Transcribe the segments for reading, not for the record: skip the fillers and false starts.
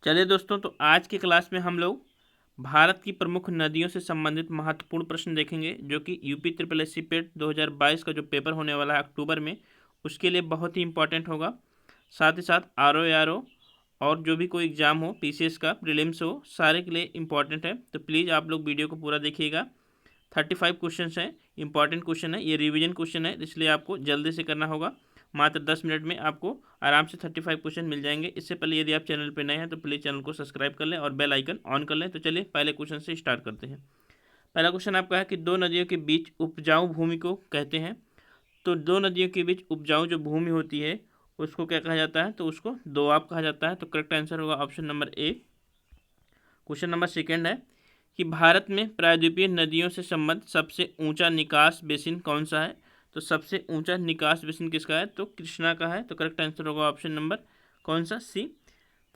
चलिए दोस्तों, तो आज की क्लास में हम लोग भारत की प्रमुख नदियों से संबंधित महत्वपूर्ण प्रश्न देखेंगे, जो कि यूपी ट्रिपल एस सी पेट 2022 का जो पेपर होने वाला है अक्टूबर में, उसके लिए बहुत ही इंपॉर्टेंट होगा। साथ ही साथ आर ओ आर ओ और जो भी कोई एग्ज़ाम हो, पीसीएस का प्रीलिम्स हो, सारे के लिए इंपॉर्टेंट है। तो प्लीज़ आप लोग वीडियो को पूरा देखिएगा। 35 क्वेश्चन हैं, इंपॉर्टेंट क्वेश्चन है, ये रिवीजन क्वेश्चन है, इसलिए आपको जल्दी से करना होगा। मात्र 10 मिनट में आपको आराम से 35 क्वेश्चन मिल जाएंगे। इससे पहले यदि आप चैनल पर नए हैं तो प्लीज़ चैनल को सब्सक्राइब कर लें और बेल आइकन ऑन कर लें। तो चलिए पहले क्वेश्चन से स्टार्ट करते हैं। पहला क्वेश्चन आपका है कि दो नदियों के बीच उपजाऊ भूमि को कहते हैं। तो दो नदियों के बीच उपजाऊ जो भूमि होती है उसको क्या कहा जाता है? तो उसको दोआब कहा जाता है। तो करेक्ट आंसर होगा option number A. Question number second है कि भारत में प्रायद्वीपीय नदियों से संबद्ध सबसे ऊंचा निकास बेसिन कौन सा है? तो सबसे ऊंचा निकास बेसिन किसका है? तो कृष्णा का है। तो करेक्ट आंसर होगा ऑप्शन नंबर कौन सा? सी।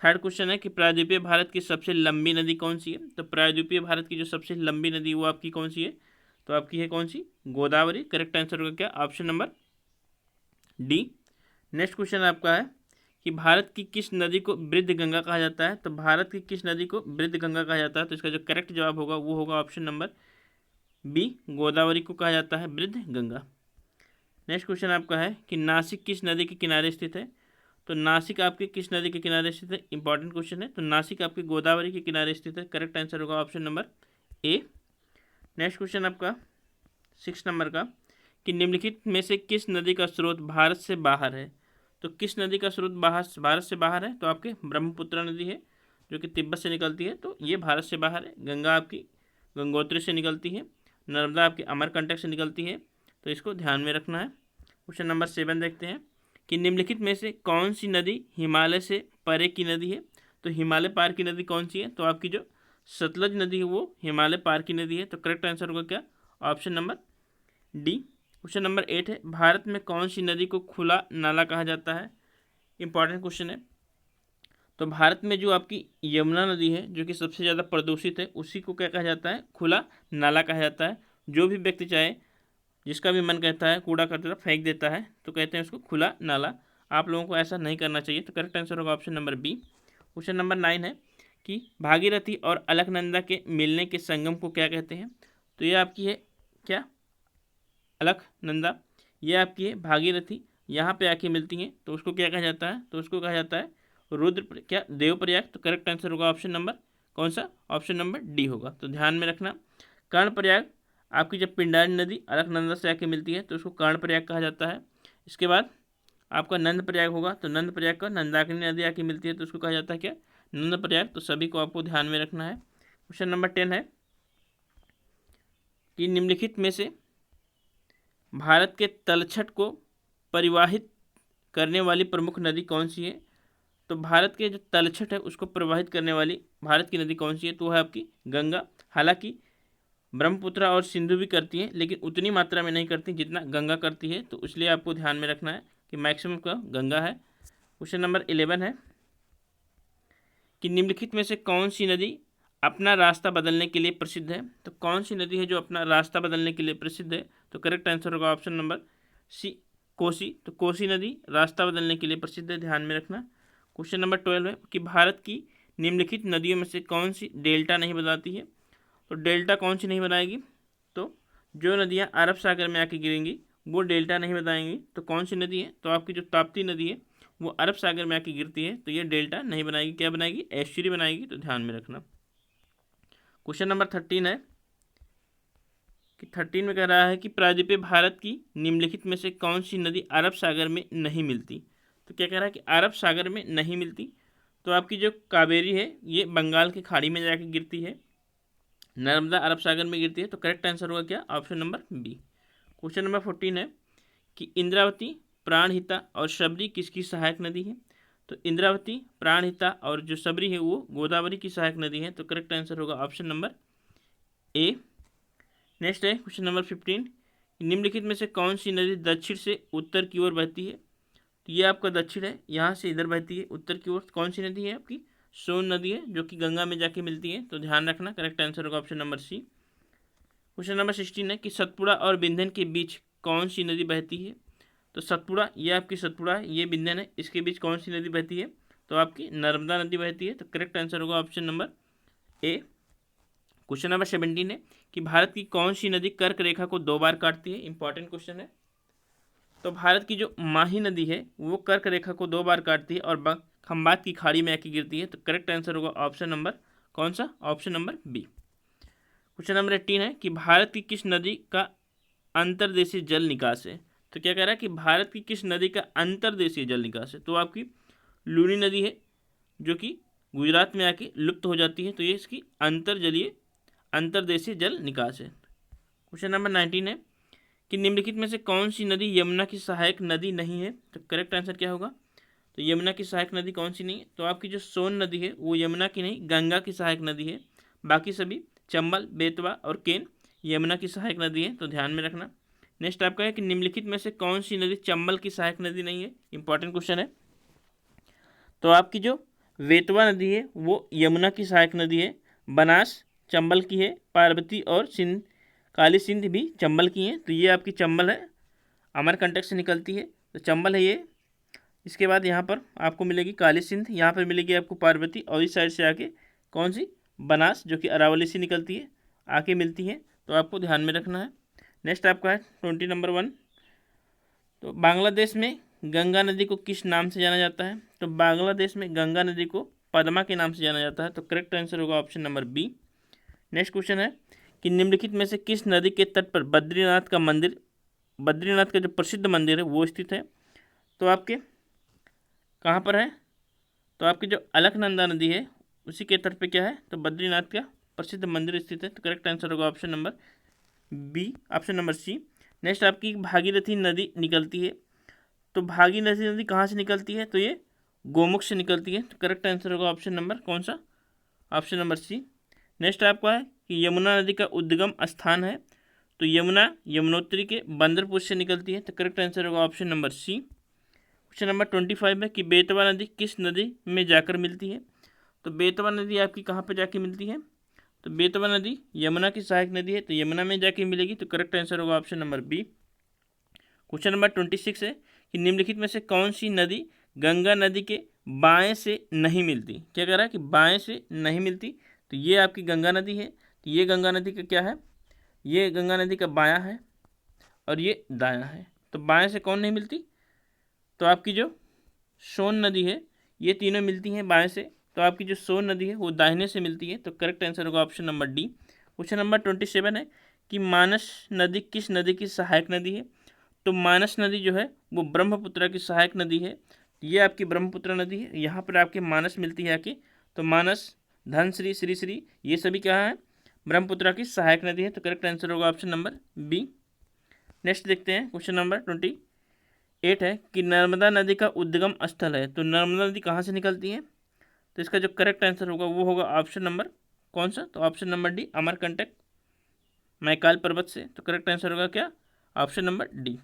थर्ड क्वेश्चन है कि प्रायद्वीपीय भारत की सबसे लंबी नदी कौन सी है? तो प्रायद्वीपीय भारत की जो सबसे लंबी नदी वो आपकी कौन सी है? तो आपकी है कौन सी? गोदावरी। करेक्ट आंसर होगा क्या? Option number D. Next question आपका है कि भारत की किस नदी को वृद्ध गंगा कहा जाता है? तो भारत की किस नदी को वृद्ध गंगा कहा जाता है? तो इसका जो करेक्ट जवाब होगा वो होगा ऑप्शन नंबर बी, गोदावरी को कहा जाता है वृद्ध गंगा। नेक्स्ट क्वेश्चन आपका है कि नासिक किस नदी के किनारे स्थित है? तो नासिक आपके किस नदी के किनारे स्थित है? इंपॉर्टेंट क्वेश्चन है। तो नासिक आपके गोदावरी के किनारे स्थित है। करेक्ट आंसर होगा option number A. Next question आपका 6 नंबर का कि निम्नलिखित में से किस नदी का स्रोत भारत से बाहर है? तो किस नदी का स्रोत भारत से बाहर है? तो आपके ब्रह्मपुत्र नदी है, जो कि तिब्बत से निकलती है, तो ये भारत से बाहर है। गंगा आपकी गंगोत्री से निकलती है। नर्मदा आपकी अमरकंटक से निकलती है, तो इसको ध्यान में रखना है। क्वेश्चन नंबर 7 देखते हैं कि निम्नलिखित में से कौन सी नदी हिमालय से परे की नदी है? तो हिमालय पार की नदी कौन सी है? तो आपकी जो सतलज नदी है वो हिमालय पार की नदी है। तो करेक्ट आंसर होगा क्या? Option number D. Question number 8 है भारत में कौन सी नदी को खुला नाला कहा जाता है? इंपॉर्टेंट क्वेश्चन है। तो भारत में जो आपकी यमुना नदी है, जो कि सबसे ज़्यादा प्रदूषित है, उसी को क्या कहा जाता है? खुला नाला कहा जाता है। जो भी व्यक्ति चाहे, जिसका भी मन कहता है कूड़ा कचरा फेंक देता है, तो कहते हैं उसको खुला नाला। आप लोगों को ऐसा नहीं करना चाहिए। तो करेक्ट आंसर होगा option number B. Question number 9 है कि भागीरथी और अलकनंदा के मिलने के संगम को क्या कहते हैं? तो ये आपकी है क्या? अलकनंदा। ये आपकी है भागीरथी, यहाँ पे आके मिलती हैं, तो उसको क्या कहा जाता है? तो उसको कहा जाता है क्या? देवप्रयाग। तो करेक्ट आंसर होगा ऑप्शन नंबर कौन सा? ऑप्शन नंबर डी होगा। तो ध्यान में रखना। कर्णप्रयाग आपकी जब पिंडारी नदी अलकनंदा से आके मिलती है तो उसको कर्णप्रयाग कहा जाता है। इसके बाद आपका नंद प्रयाग होगा, तो नंद प्रयाग का नंदाकिनी नदी आके मिलती है तो उसको कहा जाता है क्या? नंद प्रयाग। तो सभी को आपको ध्यान में रखना है। क्वेश्चन नंबर 10 है कि निम्नलिखित में से भारत के तलछट को परिवाहित करने वाली प्रमुख नदी कौन सी है? तो भारत के जो तलछट है उसको प्रवाहित करने वाली भारत की नदी कौन सी है? तो है आपकी गंगा। हालांकि ब्रह्मपुत्र और सिंधु भी करती है, लेकिन उतनी मात्रा में नहीं करती जितना गंगा करती है, तो इसलिए आपको ध्यान में रखना है कि मैक्सिमम का गंगा है। क्वेश्चन नंबर 11 है कि निम्नलिखित में से कौन सी नदी अपना रास्ता बदलने के लिए प्रसिद्ध है? तो कौन सी नदी है जो अपना रास्ता बदलने के लिए प्रसिद्ध है? तो करेक्ट आंसर होगा ऑप्शन नंबर सी, कोसी। तो कोसी नदी रास्ता बदलने के लिए प्रसिद्ध है, ध्यान में रखना। क्वेश्चन नंबर 12 है कि भारत की निम्नलिखित नदियों में से कौन सी डेल्टा नहीं बनाती है? तो डेल्टा कौन सी नहीं बनाएगी? तो जो नदियाँ अरब सागर में आके गिरेंगी वो डेल्टा नहीं बनाएंगी। तो कौन सी नदी है? तो आपकी जो ताप्ती नदी है वो अरब सागर में आके गिरती है, तो ये डेल्टा नहीं बनाएगी। क्या बनाएगी? एस्चुरी बनाएगी। तो ध्यान में रखना। क्वेश्चन नंबर 13 है कि 13 में कह रहा है कि प्रायद्वीपीय भारत की निम्नलिखित में से कौन सी नदी अरब सागर में नहीं मिलती? तो क्या कह रहा है कि अरब सागर में नहीं मिलती। तो आपकी जो कावेरी है ये बंगाल की खाड़ी में जाके गिरती है, नर्मदा अरब सागर में गिरती है। तो करेक्ट आंसर होगा क्या? Option number B. Question number 14 है कि इंद्रावती, प्राणहिता और शबरी किसकी सहायक नदी है? तो इंद्रावती, प्राणहिता और जो शबरी है वो गोदावरी की सहायक नदी है। तो करेक्ट आंसर होगा ऑप्शन नंबर ए। नेक्स्ट है क्वेश्चन नंबर 15, निम्नलिखित में से कौन सी नदी दक्षिण से उत्तर की ओर बहती है? तो ये आपका दक्षिण है, यहाँ से इधर बहती है उत्तर की ओर। कौन सी नदी है? आपकी सोन नदी है, जो कि गंगा में जाके मिलती है। तो ध्यान रखना। करेक्ट आंसर होगा option number C. Question number 16 है कि सतपुड़ा और बिंधन के बीच कौन सी नदी बहती है? तो सतपुड़ा, ये आपकी सतपुड़ा है, ये बिंधन है, इसके बीच कौन सी नदी बहती है? तो आपकी नर्मदा नदी बहती है। तो करेक्ट आंसर होगा option number A. Question number 17 है कि भारत की कौन सी नदी कर्क रेखा को 2 बार काटती है। इंपॉर्टेंट क्वेश्चन है। तो भारत की जो माही नदी है वो कर्क रेखा को 2 बार काटती है और खंबात की खाड़ी में आके गिरती है। तो करेक्ट आंसर होगा ऑप्शन नंबर कौन सा, option number B. Question number 18 है कि भारत की किस नदी का अंतर्देशीय जल निकास है। तो क्या कह रहा है कि भारत की किस नदी का अंतर्देशीय जल निकास है। तो आपकी लूनी नदी है जो कि गुजरात में आके लुप्त हो जाती है। तो ये इसकी अंतर्देशीय जल निकास है। क्वेश्चन नंबर 19 है कि निम्नलिखित में से कौन सी नदी यमुना की सहायक नदी नहीं है। तो करेक्ट आंसर क्या होगा, तो यमुना की सहायक नदी कौन सी नहीं है। तो आपकी जो सोन नदी है वो यमुना की नहीं, गंगा की सहायक नदी है। बाकी सभी चंबल, बेतवा और केन यमुना की सहायक नदी है। तो ध्यान में रखना। नेक्स्ट आपका है कि निम्नलिखित में से कौन सी नदी चंबल की सहायक नदी नहीं है। इंपॉर्टेंट क्वेश्चन है। तो आपकी जो बेतवा नदी है वो यमुना की सहायक नदी है। बनास चंबल की है। पार्वती और सिंध, काली सिंध भी चंबल की हैं। तो ये आपकी चंबल है, अमरकंटक से निकलती है। तो चंबल है ये। इसके बाद यहाँ पर आपको मिलेगी काली सिंध, यहाँ पर मिलेगी आपको पार्वती, और इस साइड से आके कौन सी, बनास, जो कि अरावली से निकलती है, आके मिलती है। तो आपको ध्यान में रखना है। नेक्स्ट आपका है 20 नंबर 1। तो बांग्लादेश में गंगा नदी को किस नाम से जाना जाता है। तो बांग्लादेश में गंगा नदी को पद्मा के नाम से जाना जाता है। तो करेक्ट आंसर होगा option number B. Next question है कि निम्नलिखित में से किस नदी के तट पर बद्रीनाथ का मंदिर, बद्रीनाथ का जो प्रसिद्ध मंदिर है वो स्थित है। तो आपके कहाँ पर है, तो आपकी जो अलकनंदा नदी है उसी के तट पे क्या है, तो बद्रीनाथ का प्रसिद्ध मंदिर स्थित है। तो करेक्ट आंसर होगा option number B, option number C. Next आपकी भागीरथी नदी निकलती है। तो भागीरथी नदी कहाँ से निकलती है, तो ये गोमुख से निकलती है। तो करेक्ट आंसर होगा ऑप्शन नंबर कौन सा, ऑप्शन नंबर सी। नेक्स्ट आपका है कि यमुना नदी का उद्गम स्थान है। तो यमुना यमुनोत्री के बंदरपुर से निकलती है। तो करेक्ट आंसर होगा option number C. Question number 25 है कि बेतवा नदी किस नदी में जाकर मिलती है। तो बेतवा नदी आपकी कहाँ पर जाके मिलती है, तो बेतवा नदी यमुना की सहायक नदी है। तो यमुना में जाके मिलेगी। तो करेक्ट आंसर होगा option number B. Question number 26 है कि निम्नलिखित में से कौन सी नदी गंगा नदी के बाएं से नहीं मिलती। क्या कह रहा है कि बाएं से नहीं मिलती। तो ये आपकी गंगा नदी है। तो ये गंगा नदी का क्या है, ये गंगा नदी का बायां है और ये दायां है। तो बाएं से कौन नहीं मिलती, तो आपकी जो सोन नदी है, ये तीनों मिलती हैं बाएं से। तो आपकी जो सोन नदी है वो दाहिने से मिलती है। तो करेक्ट आंसर होगा option number D. Question number 27 है कि मानस नदी किस नदी की सहायक नदी है। तो मानस नदी जो है वो ब्रह्मपुत्र की सहायक नदी है। ये आपकी ब्रह्मपुत्र नदी है, यहाँ पर आपके मानस मिलती है आके। तो मानस, धनश्री, श्रीश्री, ये सभी क्या है, ब्रह्मपुत्र की सहायक नदी है। तो करेक्ट आंसर होगा ऑप्शन नंबर बी। नेक्स्ट देखते हैं क्वेश्चन नंबर 28 है कि नर्मदा नदी का उद्गम स्थल है। तो नर्मदा नदी कहाँ से निकलती है, तो इसका जो करेक्ट आंसर होगा वो होगा ऑप्शन नंबर कौन सा, तो option number D, Amarkantak Maikal पर्वत से। तो करेक्ट आंसर होगा क्या, ऑप्शन नंबर डी।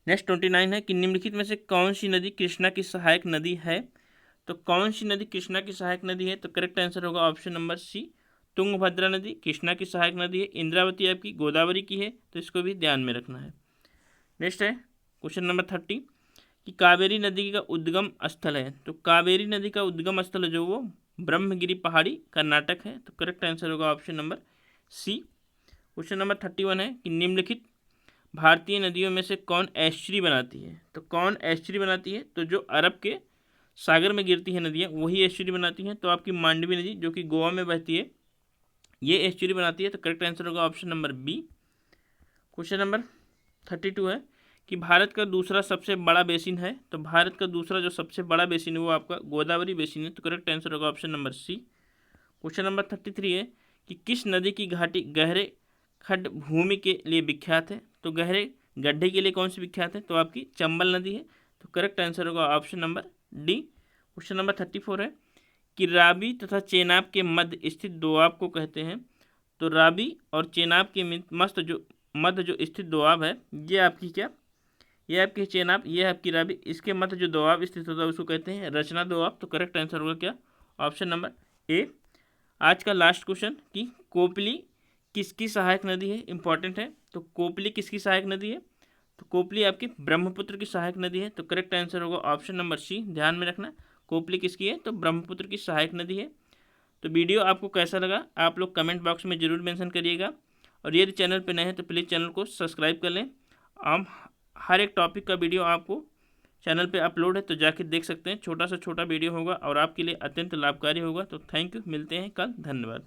नेक्स्ट 29 है कि निम्नलिखित में से कौन सी नदी कृष्णा की सहायक नदी है। तो कौन सी नदी कृष्णा की सहायक नदी है, तो करेक्ट आंसर होगा ऑप्शन नंबर सी, तुंगभद्रा नदी कृष्णा की सहायक नदी है। इंद्रावती आपकी गोदावरी की है। तो इसको भी ध्यान में रखना है। नेक्स्ट है क्वेश्चन नंबर 30 कि कावेरी नदी का उद्गम स्थल है। तो कावेरी नदी का उद्गम स्थल जो वो ब्रह्मगिरी पहाड़ी, कर्नाटक है। तो करेक्ट आंसर होगा option number C. Question number 31 है कि निम्नलिखित भारतीय नदियों में से कौन एस्चुरी बनाती है। तो कौन एस्चुरी बनाती है, तो जो अरब के सागर में गिरती है नदियाँ वही एस्चुरी बनाती हैं। तो आपकी मांडवी नदी जो कि गोवा में बहती है ये एस्चुरी बनाती है। तो करेक्ट आंसर होगा option number B. Question number 32 है कि भारत का दूसरा सबसे बड़ा बेसिन है। तो भारत का दूसरा जो सबसे बड़ा बेसिन है वो आपका गोदावरी बेसिन है। तो करेक्ट आंसर होगा option number C. Question number 33 है कि किस नदी की घाटी गहरे खड्ड भूमि के लिए विख्यात है। तो गहरे गड्ढे के लिए कौन सी विख्यात है, तो आपकी चंबल नदी है। तो करेक्ट आंसर होगा option number D. Question number 34 है कि रावी तथा चेनाब के मध्य स्थित दोआब को कहते हैं। तो रावी और चेनाब के मध्य जो स्थित दोआब है ये आपकी क्या, ये आपकी चेनाब, ये आपकी रावी, इसके मध्य जो दोआब स्थित होता है उसको कहते हैं रचना दोआब। तो करेक्ट आंसर होगा क्या, ऑप्शन नंबर ए। आज का लास्ट क्वेश्चन कि कोपली किसकी सहायक नदी है, इंपॉर्टेंट है। तो कोपली किसकी सहायक नदी है, तो कोपली आपकी ब्रह्मपुत्र की सहायक नदी है। तो करेक्ट आंसर होगा ऑप्शन नंबर सी। ध्यान में रखना कोपली किसकी है, तो ब्रह्मपुत्र की सहायक नदी है। तो वीडियो आपको कैसा लगा आप लोग कमेंट बॉक्स में ज़रूर मेंशन करिएगा, और यदि चैनल पर नए हैं तो प्लीज़ चैनल को सब्सक्राइब कर लें। हम हर एक टॉपिक का वीडियो आपको चैनल पे अपलोड है, तो जाके देख सकते हैं। छोटा सा छोटा वीडियो होगा और आपके लिए अत्यंत लाभकारी होगा। तो थैंक यू, मिलते हैं कल, धन्यवाद।